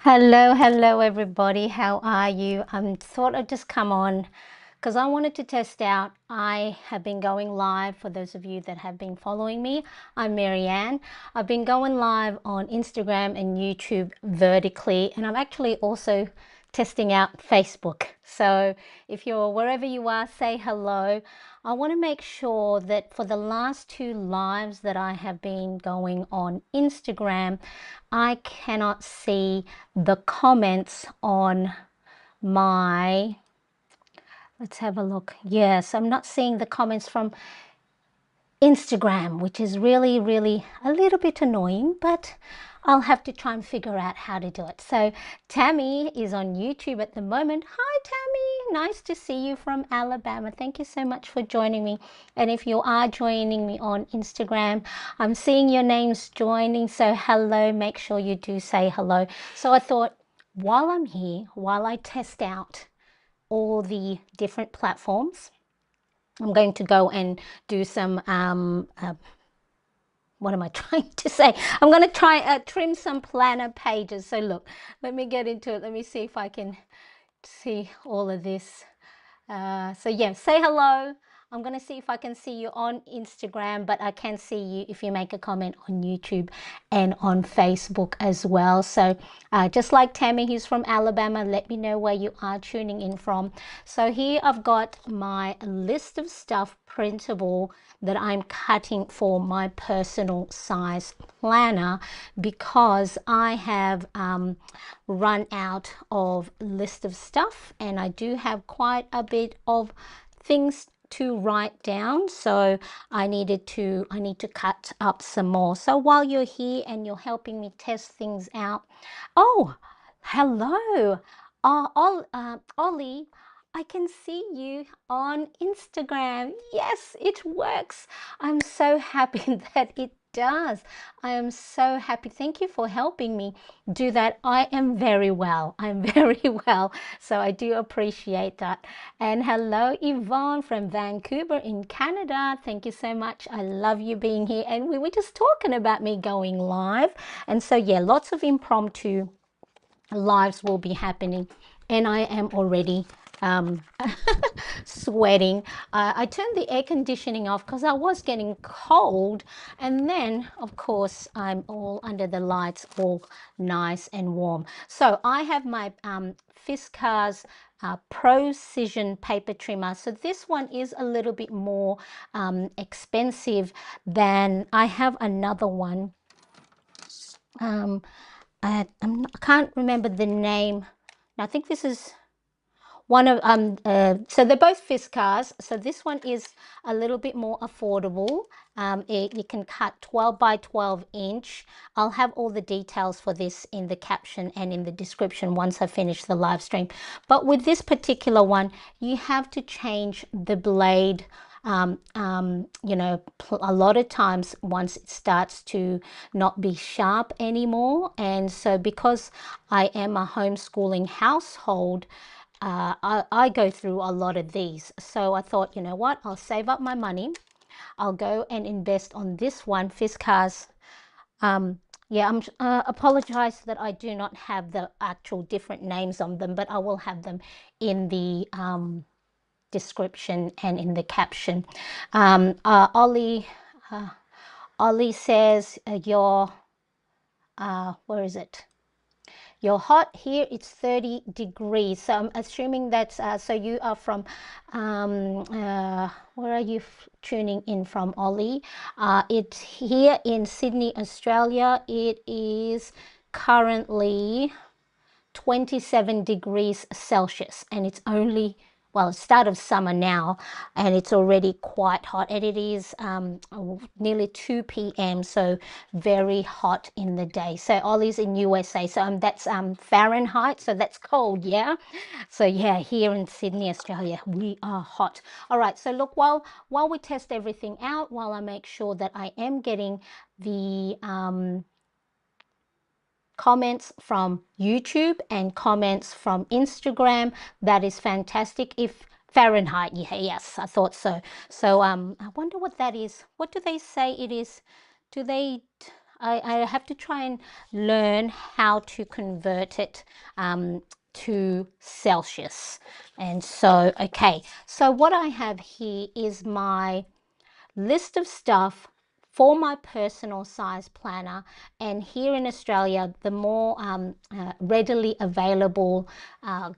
Hello everybody. How are you? Thought I'd just come on because I wanted to test out. I have been going live for those of you that have been following me. I'm Marianne. I've been going live on Instagram and YouTube vertically, and I'm actually also testing out Facebook. So if you're wherever you are, say hello. I want to make sure that for the last two lives that I have been going on Instagram, I cannot see the comments on my, let's have a look. Yes, I'm not seeing the comments from Instagram, which is really a little bit annoying, but I'll have to try and figure out how to do it. So Tammy is on YouTube at the moment. Hi Tammy, nice to see you from Alabama. Thank you so much for joining me. And if you are joining me on Instagram, I'm seeing your names joining. So hello, make sure you do say hello. So I thought while I'm here, while I test out all the different platforms, I'm going to go and do some what am I trying to say? I'm going to try trim some planner pages. So look, let me get into it. Let me see if I can see all of this. So yeah, say hello. I'm going to see if I can see you on Instagram, but I can see you if you make a comment on YouTube and on Facebook as well. So just like Tammy, who's from Alabama, let me know where you are tuning in from. So here I've got my list of stuff printable that I'm cutting for my personal size planner because I have run out of list of stuff, and I do have quite a bit of things to write down, so I need to cut up some more. So while you're here and you're helping me test things out, oh, hello, Ollie, I can see you on Instagram. Yes, it works. I'm so happy that it does. I am so happy. Thank you for helping me do that. I am very well. I'm very well. So I do appreciate that. And hello, Yvonne from Vancouver in Canada. Thank you so much. I love you being here. And we were just talking about me going live. And so, yeah, lots of impromptu lives will be happening, and I am already um, sweating. I turned the air conditioning off because I was getting cold, and then of course I'm all under the lights, all nice and warm. So I have my Fiskars Precision paper trimmer. So this one is a little bit more expensive than I have another one. Um, I can't remember the name. I think this is one of so they're both Fiskars. So this one is a little bit more affordable. You can cut 12 by 12 inch. I'll have all the details for this in the caption and in the description once I finish the live stream. But with this particular one, you have to change the blade, you know, a lot of times once it starts to not be sharp anymore. And so because I am a homeschooling household, I go through a lot of these. So I thought, you know what, I'll save up my money. I'll go and invest on this one, Fiskars. Yeah, I'm apologize that I do not have the actual different names on them, but I will have them in the description and in the caption. Ollie, Ollie says your where is it? You're hot here, it's 30 degrees. So I'm assuming that's, so you are from, where are you tuning in from, Ollie? It's here in Sydney, Australia. It is currently 27 degrees Celsius, and it's only, well, it's start of summer now, and it's already quite hot, and it is nearly 2 p.m, so very hot in the day. So Ollie's in USA, so that's Fahrenheit, so that's cold, yeah. So yeah, here in Sydney, Australia, we are hot. All right, so look, while we test everything out, while I make sure that I am getting the comments from YouTube and comments from Instagram. That is fantastic. If Fahrenheit, yeah, yes, I thought so. So I wonder what that is. What do they say it is? Do they? I have to try and learn how to convert it to Celsius. And so, okay, so what I have here is my list of stuff for my personal size planner. And here in Australia, the more readily available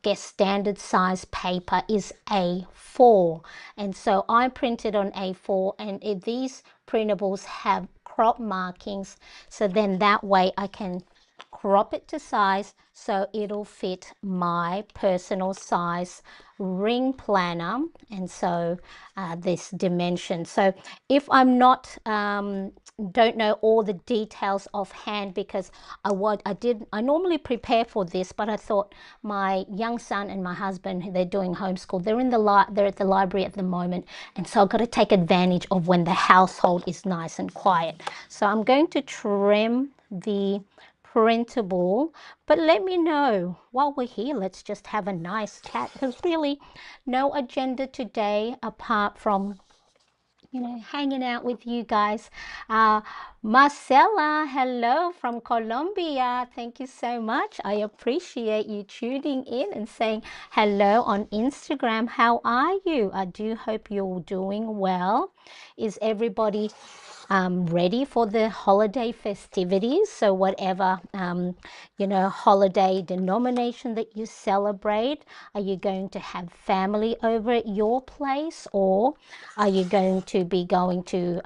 guess standard size paper is A4, and so I printed on A4, and these printables have crop markings, so then that way I can crop it to size so it'll fit my personal size ring planner, and so this dimension. So if I'm not don't know all the details offhand, because I normally prepare for this, but I thought my young son and my husband, they're doing homeschool, they're at the library at the moment, and so I've got to take advantage of when the household is nice and quiet. So I'm going to trim the printable, but let me know while we're here. Let's just have a nice chat. There's really no agenda today apart from hanging out with you guys. Marcela, hello from Colombia. Thank you so much. I appreciate you tuning in and saying hello on Instagram. How are you? I do hope you're doing well. Is everybody ready for the holiday festivities? So whatever holiday denomination that you celebrate, are you going to have family over at your place, or are you going to be going to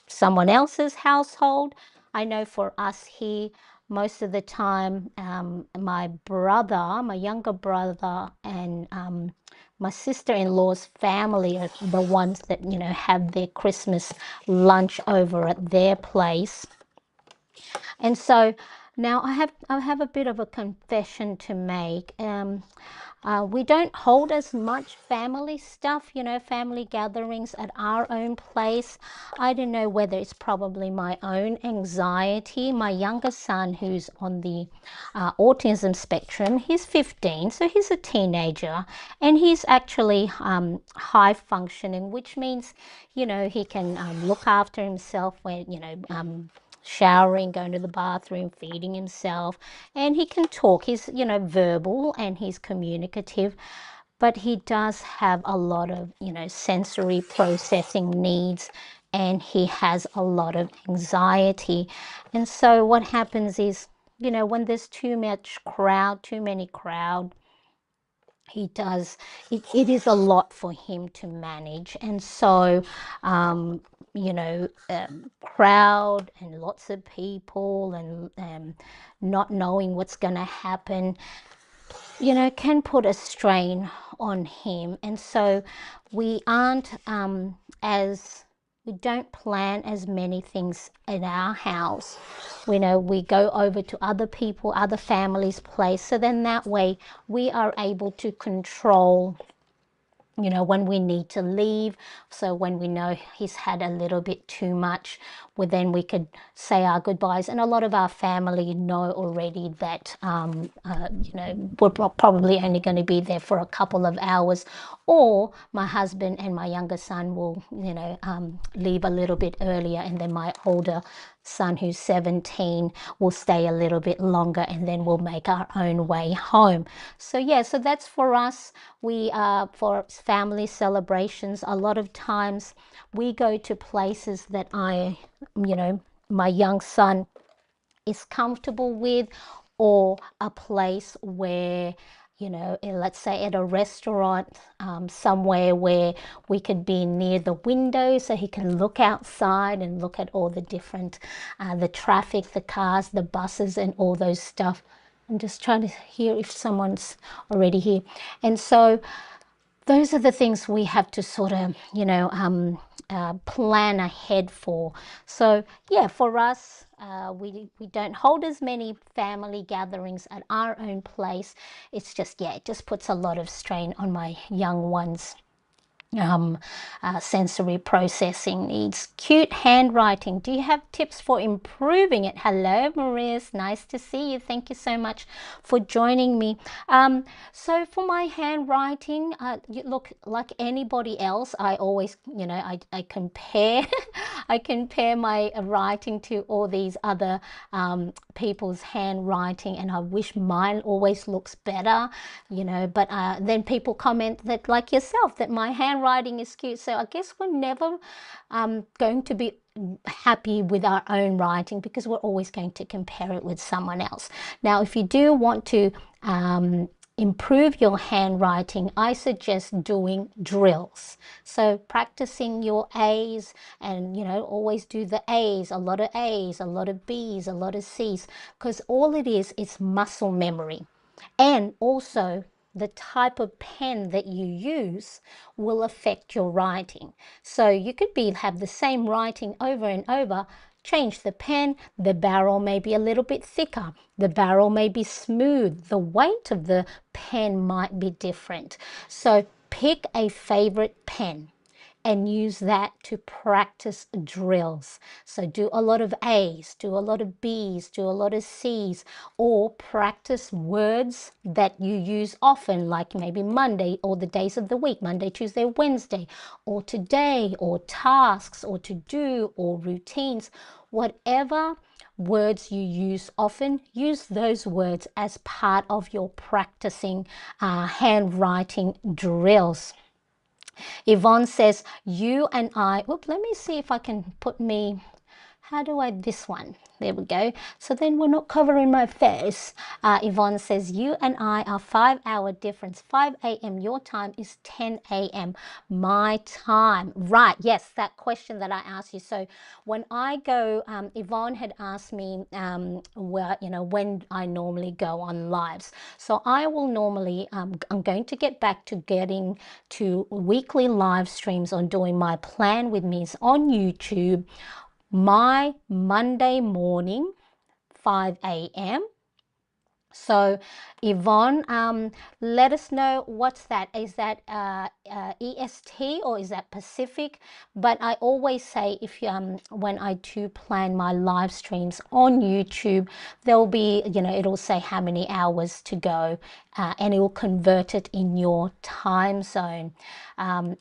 someone else's household? I know for us here, most of the time, my younger brother, and my sister-in-law's family are the ones that have their Christmas lunch over at their place. And so now I have a bit of a confession to make. We don't hold as much family stuff, family gatherings at our own place. I don't know whether it's probably my own anxiety. My younger son, who's on the autism spectrum, he's 15, so he's a teenager, and he's actually high functioning, which means, he can look after himself when, showering, going to the bathroom, feeding himself, and he can talk. He's, verbal, and he's communicative, but he does have a lot of, sensory processing needs, and he has a lot of anxiety. And so what happens is, when there's too many crowd, it is a lot for him to manage. And so crowd and lots of people, and not knowing what's going to happen, can put a strain on him. And so we aren't as we don't plan as many things in our house. We go over to other families' place, so then that way we are able to control when we need to leave. So when we know he's had a little bit too much, then we could say our goodbyes. And a lot of our family know already that, we're probably only going to be there for a couple of hours, or my husband and my younger son will, leave a little bit earlier, and then my older son, who's 17, will stay a little bit longer, and then we'll make our own way home. So yeah, so that's for us. We for family celebrations, a lot of times we go to places that my young son is comfortable with, or a place where, let's say at a restaurant, somewhere where we could be near the window so he can look outside and look at all the different, the traffic, the cars, the buses, and all those stuff. I'm just trying to hear if someone's already here. And so those are the things we have to sort of, plan ahead for. So yeah, for us, we don't hold as many family gatherings at our own place. It's just, it just puts a lot of strain on my young ones. sensory processing needs. Cute handwriting. Do you have tips for improving it? Hello, Maurice. Nice to see you. Thank you so much for joining me. So for my handwriting, look, like anybody else, I always, I compare, I compare my writing to all these other people's handwriting, and I wish mine always looks better, but then people comment that, like yourself, that my handwriting is cute. So I guess we're never going to be happy with our own writing, because we're always going to compare it with someone else. Now, if you do want to improve your handwriting, I suggest doing drills. So practicing your A's, and always do the A's, a lot of A's, a lot of B's, a lot of C's, because all it is muscle memory. And also, the type of pen that you use will affect your writing. So you could have the same writing over and over. Change the pen, the barrel may be a little bit thicker, the barrel may be smooth, the weight of the pen might be different. So pick a favorite pen and use that to practice drills. So do a lot of A's, do a lot of B's, do a lot of C's, or practice words that you use often, like maybe Monday, or the days of the week, Monday, Tuesday, Wednesday, or today, or tasks, or to do, or routines. Whatever words you use often, use those words as part of your practicing handwriting drills. Yvonne says, you and I, let me see if I can put me, how do I, this one, there we go. So then we're not covering my face. Yvonne says, you and I are 5-hour difference. 5 a.m. your time is 10 a.m. my time. Right, yes, that question that I asked you. So when I go, Yvonne had asked me when I normally go on lives. So I will normally, I'm going to get back to getting to weekly live streams on doing my Plan With Me's on YouTube, my Monday morning, 5 a.m. So Yvonne, let us know, what's that? Is that EST, or is that Pacific? But I always say, if when I do plan my live streams on YouTube, there'll be, it'll say how many hours to go, and it will convert it in your time zone.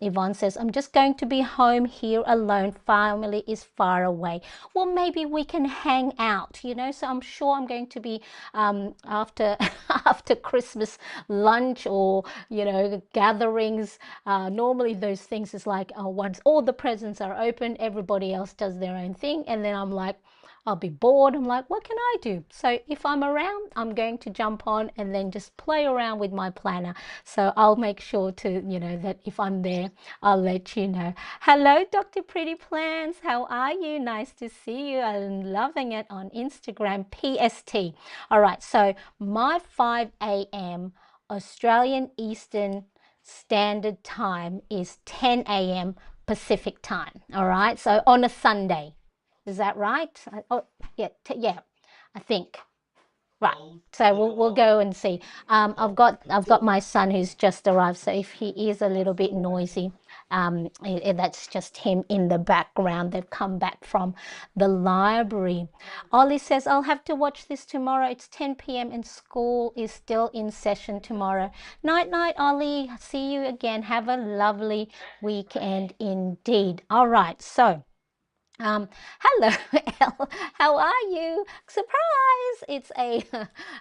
Yvonne says, I'm just going to be home here alone. Family is far away. Well, maybe we can hang out, so I'm sure I'm going to be after after Christmas lunch, or gatherings. Normally those things is like, once all the presents are open, everybody else does their own thing, and then I'm like, I'll be bored. I'm like, what can I do? So if I'm around, I'm going to jump on and then just play around with my planner. So I'll make sure to, that if I'm there, I'll let you know. Hello, Dr. Pretty Plans. How are you? Nice to see you. I'm loving it on Instagram, PST. All right. So my 5 a.m. Australian Eastern Standard Time is 10 a.m. Pacific time. All right. So on a Sunday. Is that right? Oh, yeah, yeah, I think. Right. So we'll go and see. I've got my son who's just arrived, so if he is a little bit noisy, that's just him in the background. They've come back from the library. Ollie says, I'll have to watch this tomorrow. It's 10 p.m. and school is still in session tomorrow. Night, night, Ollie. See you again. Have a lovely weekend indeed. All right. So. Hello, Elle. How are you? Surprise! It's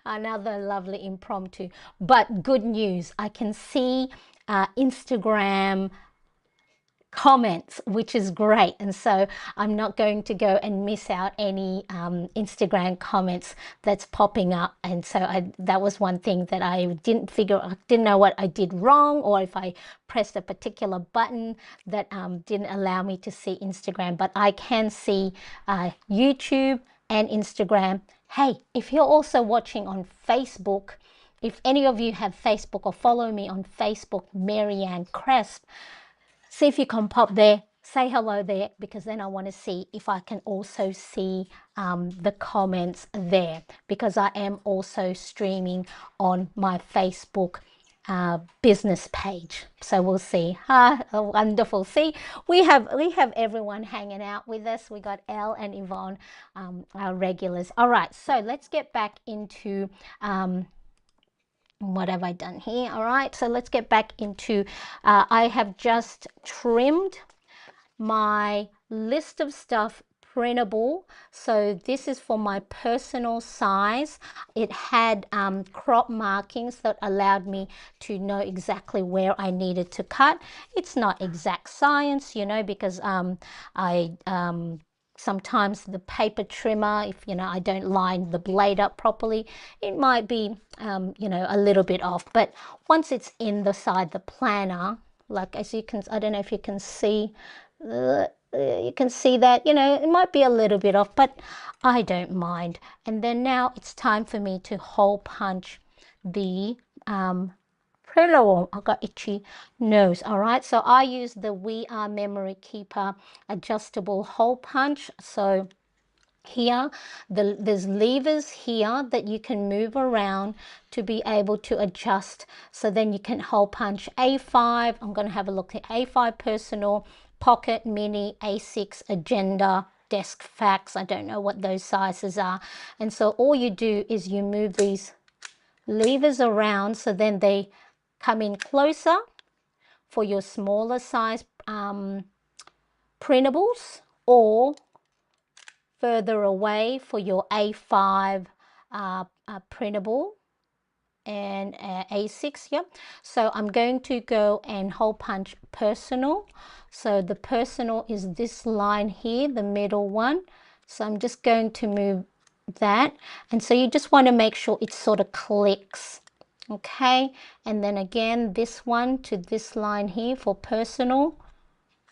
another lovely impromptu, but good news. I can see Instagram comments, which is great, and so I'm not going to go and miss out any Instagram comments that's popping up. And so that was one thing that I didn't know what I did wrong, or if I pressed a particular button that didn't allow me to see Instagram, but I can see YouTube and Instagram. Hey, if you're also watching on Facebook, if any of you have Facebook or follow me on Facebook, Marianne Cresp, see if you can pop there, say hello there, because then I want to see if I can also see the comments there, because I am also streaming on my Facebook business page. So we'll see. Wonderful. See, we have everyone hanging out with us. We got Elle and Yvonne, our regulars. All right, so let's get back into what have I done here? All right, so let's get back into I have just trimmed my list of stuff printable. So this is for my personal size. It had crop markings that allowed me to know exactly where I needed to cut. It's not exact science, you know, because sometimes the paper trimmer, if I don't line the blade up properly, it might be a little bit off. But once it's inside the planner, like as you can, I don't know if you can see, you can see that it might be a little bit off, but I don't mind. And then now it's time for me to hole punch the printable. I got itchy nose. All right, so I use the We Are Memory Keeper adjustable hole punch. So here there's levers here that you can move around to be able to adjust, so then you can hole punch A5. I'm going to have a look at A5 personal, pocket, mini, A6, agenda, desk, fax. I don't know what those sizes are. And so all you do is you move these levers around, so then they come in closer for your smaller size printables, or further away for your A5 printable and A6. Yep. So I'm going to go and hole punch personal. So the personal is this line here, the middle one. So I'm just going to move that, and so you just want to make sure it sort of clicks. Okay, and then again this one to this line here for personal.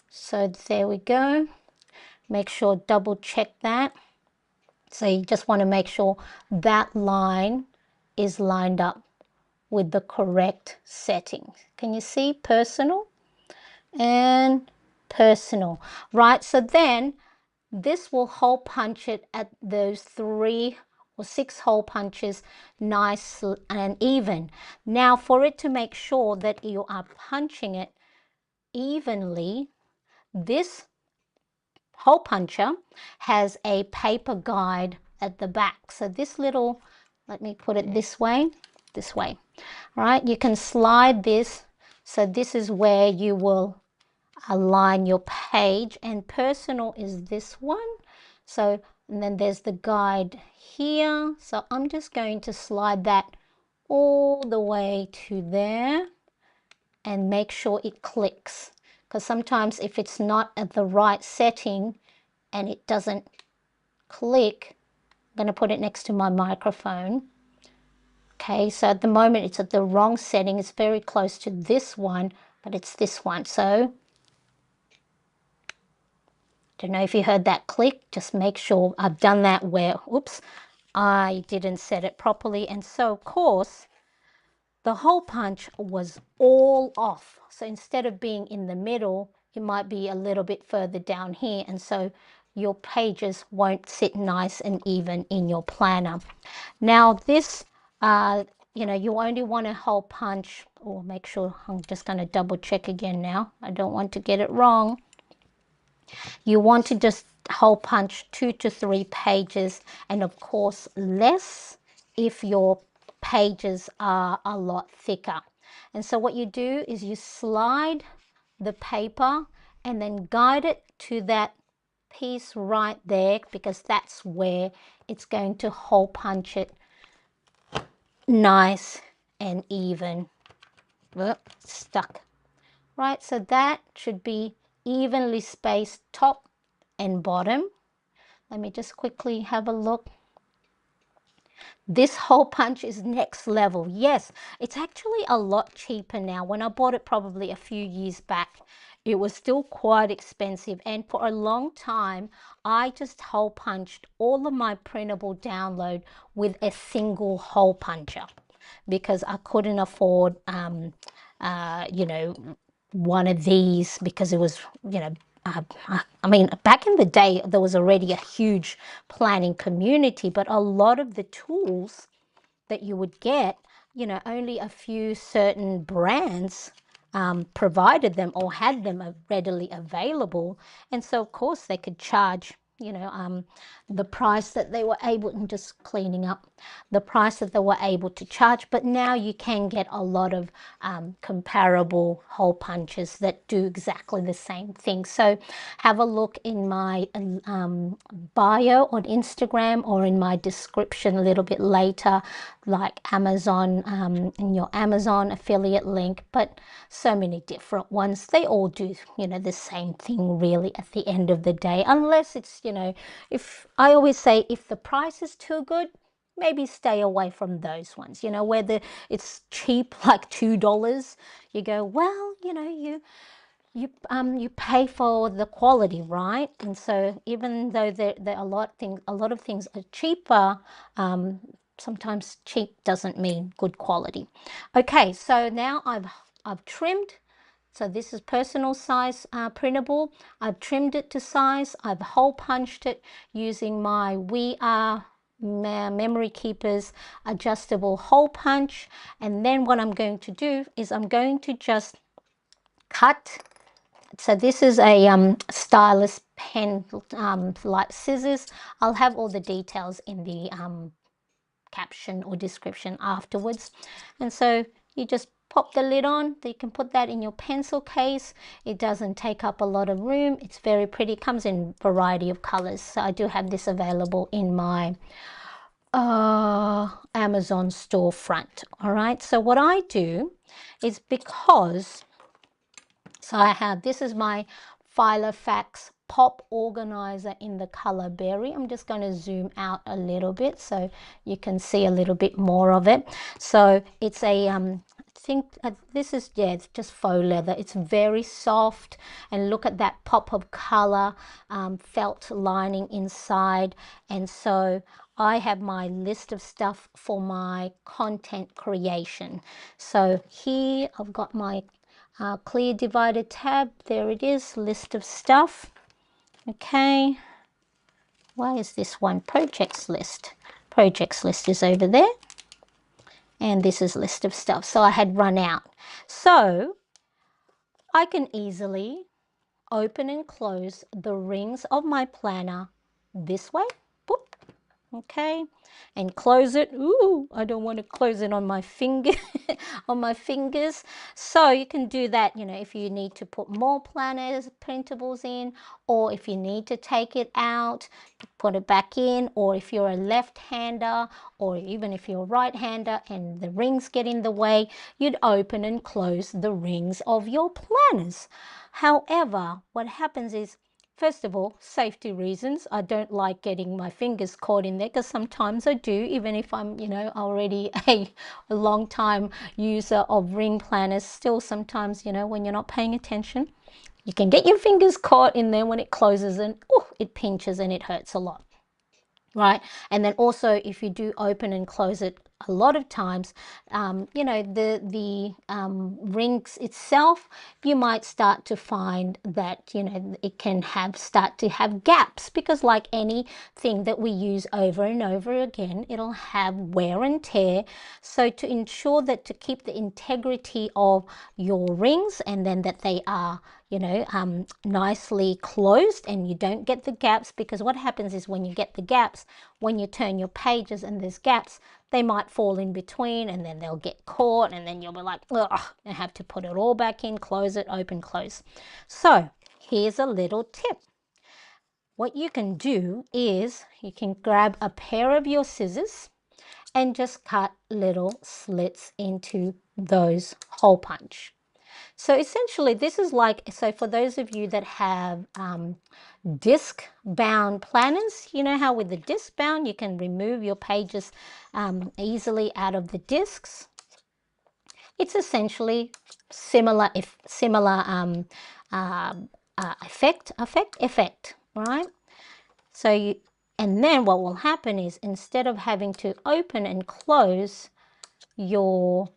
So there we go. Make sure, double check that. So you just want to make sure that line is lined up with the correct settings. Can you see personal and personal? Right, so then this will hole punch it at those 3 or 6 hole punches nice and even. Now for it to make sure that you are punching it evenly, this hole puncher has a paper guide at the back. So this little, let me put it this way, right? You can slide this. So this is where you will align your page, and personal is this one. So, and then there's the guide here. So I'm just going to slide that all the way to there and make sure it clicks, because sometimes if it's not at the right setting and it doesn't click, I'm going to put it next to my microphone. Okay, so at the moment it's at the wrong setting. It's very close to this one, but it's this one. So don't know if you heard that click. Just make sure I've done that where, oops, I didn't set it properly. And so of course the hole punch was all off. So instead of being in the middle, it might be a little bit further down here, and so your pages won't sit nice and even in your planner. Now this, you only want to hole punch, or make sure, I'm just going to double check again now. I don't want to get it wrong. You want to just hole punch 2 to 3 pages, and of course less if your pages are a lot thicker. And so what you do is you slide the paper and then guide it to that piece right there, because that's where it's going to hole punch it nice and even. Stuck. Right, so that should be evenly spaced top and bottom. Let me just quickly have a look. This hole punch is next level. Yes, it's actually a lot cheaper now. When I bought it probably a few years back, it was still quite expensive, and for a long time I just hole punched all of my printable download with a single hole puncher, because I couldn't afford one of these, because it was, I mean, back in the day, there was already a huge planning community, but a lot of the tools that you would get you know, only a few certain brands provided them or had them readily available. And so, of course, they could charge, you know, the price that they were able, and just cleaning up, the price that they were able to charge. But now you can get a lot of comparable hole punches that do exactly the same thing. So have a look in my bio on Instagram, or in my description a little bit later, like Amazon, in your Amazon affiliate link. But so many different ones, they all do, you know, the same thing really at the end of the day, unless it's, you know, if I always say, if the price is too good, maybe stay away from those ones, you know, whether it's cheap, like $2, you go, well, you know, you pay for the quality, right? And so even though there a lot of things are cheaper, sometimes cheap doesn't mean good quality. Okay, so now I've trimmed. So this is personal size printable. I've trimmed it to size. I've hole punched it using my We Are Memory Keepers adjustable hole punch. And then what I'm going to do is I'm going to just cut. So this is a stylus pen, like scissors. I'll have all the details in the caption or description afterwards. And so you just pop the lid on. You can put that in your pencil case. It doesn't take up a lot of room. It's very pretty. It comes in a variety of colors. So I do have this available in my Amazon storefront. All right, so what I do is, because so I have, this is my Filofax Pop Organizer in the color Berry. I'm just going to zoom out a little bit so you can see a little bit more of it. So it's a, I think this is, yeah, it's just faux leather. It's very soft, and look at that pop of color, felt lining inside. And so I have my list of stuff for my content creation. So here I've got my clear divided tab. There it is, list of stuff. Okay, why is this one? Projects list. Projects list is over there, and this is list of stuff. So I had run out, so I can easily open and close the rings of my planner this way. Boop. Okay, and close it. Ooh, I don't want to close it on my finger, on my fingers. So you can do that, you know, if you need to put more planners, printables in, or if you need to take it out, put it back in, or if you're a left-hander, or even if you're a right-hander and the rings get in the way, you'd open and close the rings of your planners. However, what happens is, first of all, safety reasons. I don't like getting my fingers caught in there, because sometimes I do, even if I'm, you know, already a long time user of ring planners. Still, sometimes, you know, when you're not paying attention, you can get your fingers caught in there when it closes, and oh, it pinches and it hurts a lot. Right, and then also if you do open and close it a lot of times, you know, the rings itself, you might start to find that, you know, it can start to have gaps, because like anything that we use over and over again, it'll have wear and tear. So to ensure that, to keep the integrity of your rings, and then that they are, you know, nicely closed and you don't get the gaps, because what happens is, when you get the gaps, when you turn your pages and there's gaps, they might fall in between, and then they'll get caught, and then you'll be like, ugh, and have to put it all back in, close it, open, close. So here's a little tip. What you can do is, you can grab a pair of your scissors and just cut little slits into those hole punch. So essentially this is like, so for those of you that have disc bound planners, you know how with the disc bound you can remove your pages easily out of the discs. It's essentially similar, effect, right? So you, and then what will happen is, instead of having to open and close your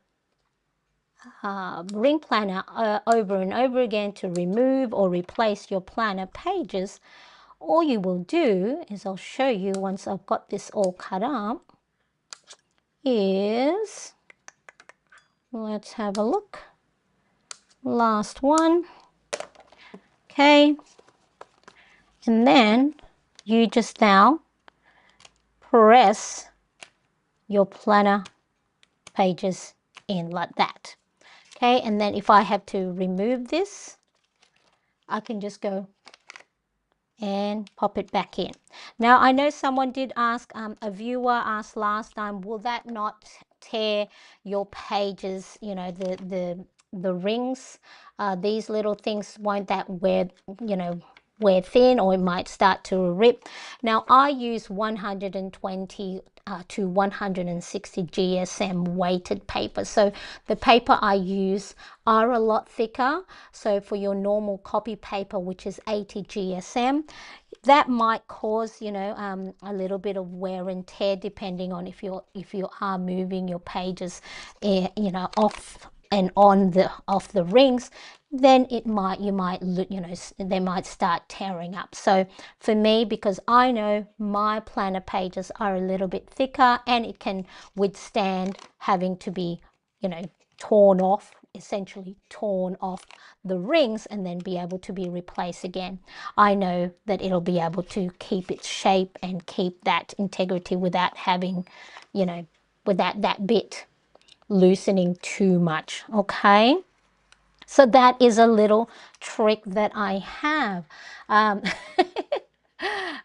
ring planner over and over again to remove or replace your planner pages, all you will do is, I'll show you once I've got this all cut up, is Let's have a look. Last one. Okay. And then you just now press your planner pages in like that. Okay, and then if I have to remove this, I can just go and pop it back in. Now, I know someone did ask, a viewer asked last time, will that not tear your pages, you know, the rings, these little things, won't that wear, you know, wear thin, or it might start to rip? Now, I use 120 to 160 GSM weighted paper. So the paper I use are a lot thicker. So for your normal copy paper, which is 80 GSM, that might cause, you know, a little bit of wear and tear, depending on if you are moving your pages, you know, off and on the off the rings, then it might, you might, you know, they might start tearing up. So for me, because I know my planner pages are a little bit thicker, and it can withstand having to be, you know, torn off, essentially torn off the rings, and then be able to be replaced again. I know that it'll be able to keep its shape and keep that integrity without having, you know, without that bit loosening too much. Okay, so that is a little trick that I have. um,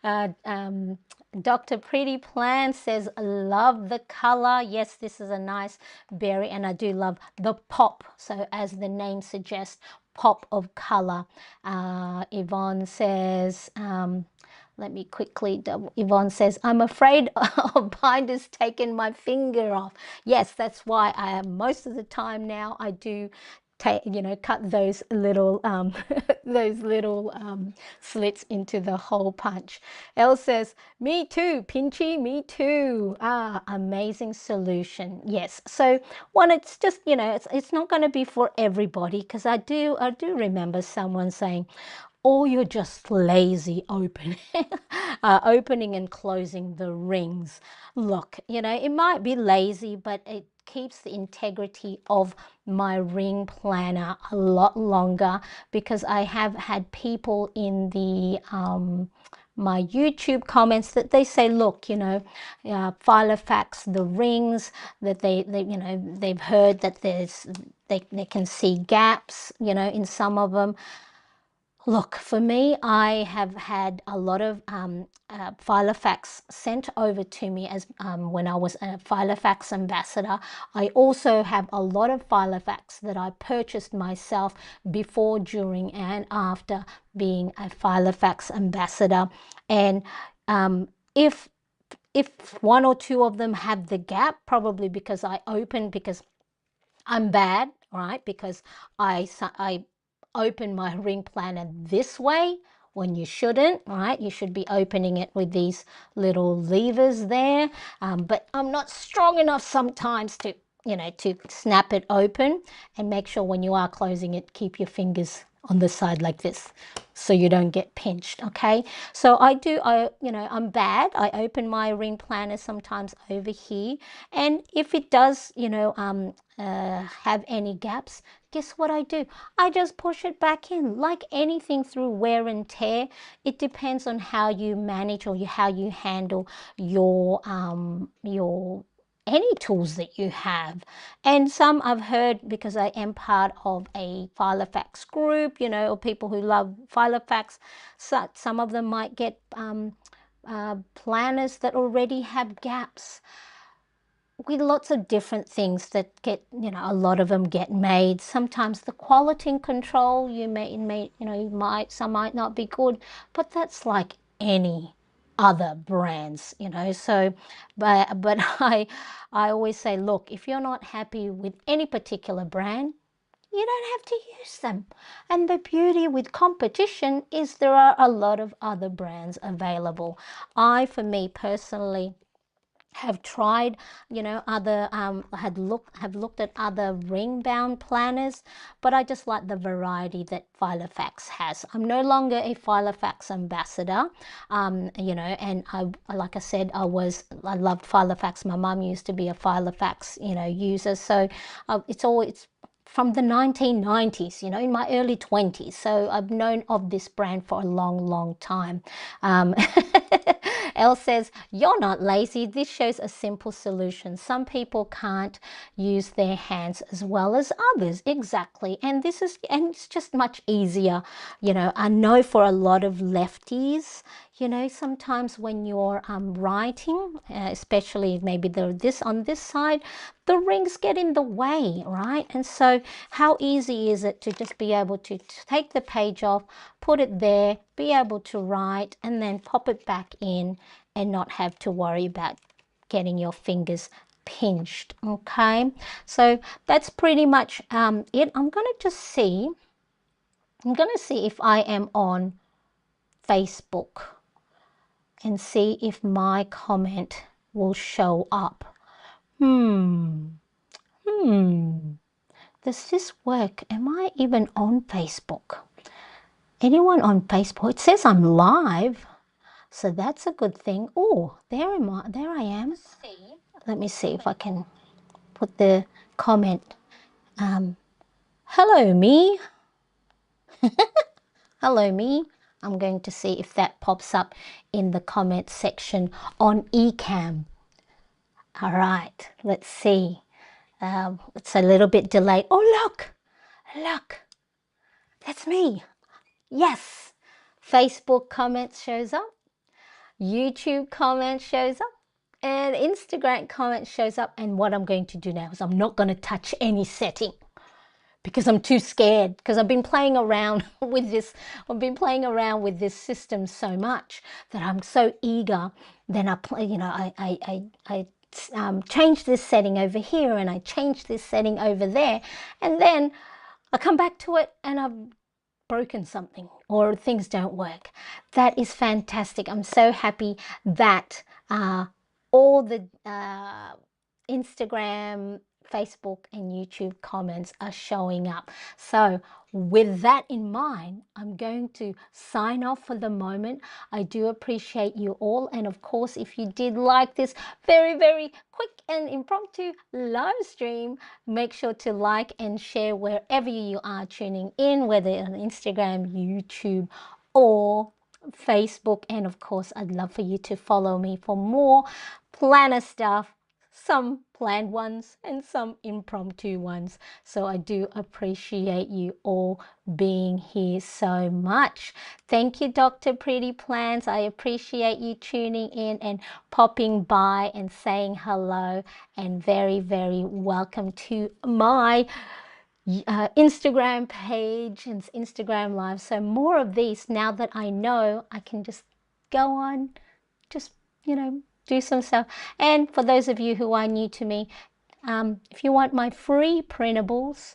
uh, um, Dr. Pretty Plant says, love the color. Yes, this is a nice berry, and I do love the pop. So as the name suggests, pop of color. Yvonne says, let me quickly double. Yvonne says, I'm afraid of binders taking my finger off. Yes, that's why I most of the time now I do take, you know, cut those little those little slits into the hole punch. Elle says, me too, Pinchy, me too. Ah, amazing solution. Yes. So one, it's just, you know, it's not going to be for everybody, because I do remember someone saying, or you're just lazy opening opening and closing the rings. Look, you know, it might be lazy, but it keeps the integrity of my ring planner a lot longer, because I have had people in the my YouTube comments that they say, look, you know, Filofax, the rings, that they you know, they've heard that they can see gaps, you know, in some of them. Look, for me, I have had a lot of Filofax sent over to me as when I was a Filofax ambassador. I also have a lot of Filofax that I purchased myself before, during, and after being a Filofax ambassador. And if one or two of them have the gap, probably because I opened, because I'm bad, right? Because I open my ring planner this way when you shouldn't, right? You should be opening it with these little levers there. But I'm not strong enough sometimes to, you know, to snap it open. And make sure when you are closing it, keep your fingers on the side like this, so you don't get pinched. Okay, so you know, I'm bad. I open my ring planner sometimes over here, and if it does, you know, have any gaps, guess what I do? I just push it back in. Like anything through wear and tear, it depends on how you manage, or how you handle your any tools that you have. And some I've heard, because I am part of a Filofax group, you know, or people who love Filofax, so some of them might get planners that already have gaps with lots of different things that get, you know, a lot of them get made. Sometimes the quality control, you you know, some might not be good, but that's like any other brands, you know. So but I always say, look, if you're not happy with any particular brand, you don't have to use them. And the beauty with competition is there are a lot of other brands available. For me personally, have tried, you know, other have looked at other ring bound planners, but I just like the variety that Filofax has. I'm no longer a Filofax ambassador, you know, and like I said, I loved Filofax. My mum used to be a Filofax, you know, user, so it's from the 1990s, you know, in my early 20s. So I've known of this brand for a long, long time. Um, Elle says, you're not lazy. This shows a simple solution. Some people can't use their hands as well as others. Exactly. And it's just much easier. You know, I know for a lot of lefties, you know, sometimes when you're writing, especially maybe on this side, the rings get in the way, right? And so how easy is it to just be able to take the page off, put it there, be able to write, and then pop it back in and not have to worry about getting your fingers pinched. Okay, so that's pretty much it. I'm going to see if I am on Facebook and see if my comment will show up. Does this work? Am I even on Facebook? Anyone on Facebook? It says I'm live, so that's a good thing. Oh, there I am. Let me see if I can put the comment. Hello, me. Hello, me. I'm going to see if that pops up in the comment section on Ecamm. All right, let's see. It's a little bit delayed. Oh, look, that's me. Yes, Facebook comment shows up, YouTube comment shows up, and Instagram comment shows up. And what I'm going to do now is I'm not going to touch any setting because I'm too scared, because I've been playing around with this. I've been playing around with this system so much that I'm so eager. Then I play, you know, I change this setting over here and I change this setting over there, and then I come back to it and I've broken something or things don't work. That is fantastic. I'm so happy that all the Instagram, Facebook, and YouTube comments are showing up. So with that in mind, I'm going to sign off for the moment. I do appreciate you all. And of course, if you did like this very, very quick and impromptu live stream, make sure to like and share wherever you are tuning in, whether on Instagram, YouTube, or Facebook. And of course, I'd love for you to follow me for more planner stuff, some planned ones and some impromptu ones. So I do appreciate you all being here so much. Thank you, Dr. Pretty Plans. I appreciate you tuning in and popping by and saying hello, and very, very welcome to my Instagram page and Instagram live. So more of these, now that I know, I can just go on, just, you know, do some stuff. And for those of you who are new to me, if you want my free printables,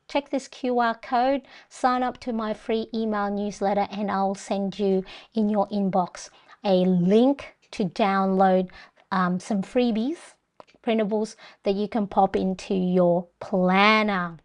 check this QR code, sign up to my free email newsletter, and I'll send you in your inbox a link to download some freebies, printables that you can pop into your planner.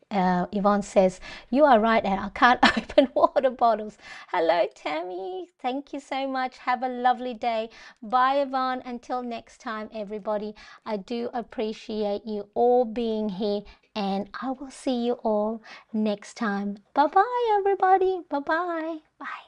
Yvonne says, you are right, and I can't open water bottles. Hello, Tammy. Thank you so much. Have a lovely day. Bye, Yvonne. Until next time, everybody. I do appreciate you all being here, and I will see you all next time. Bye-bye, everybody. Bye-bye. Bye.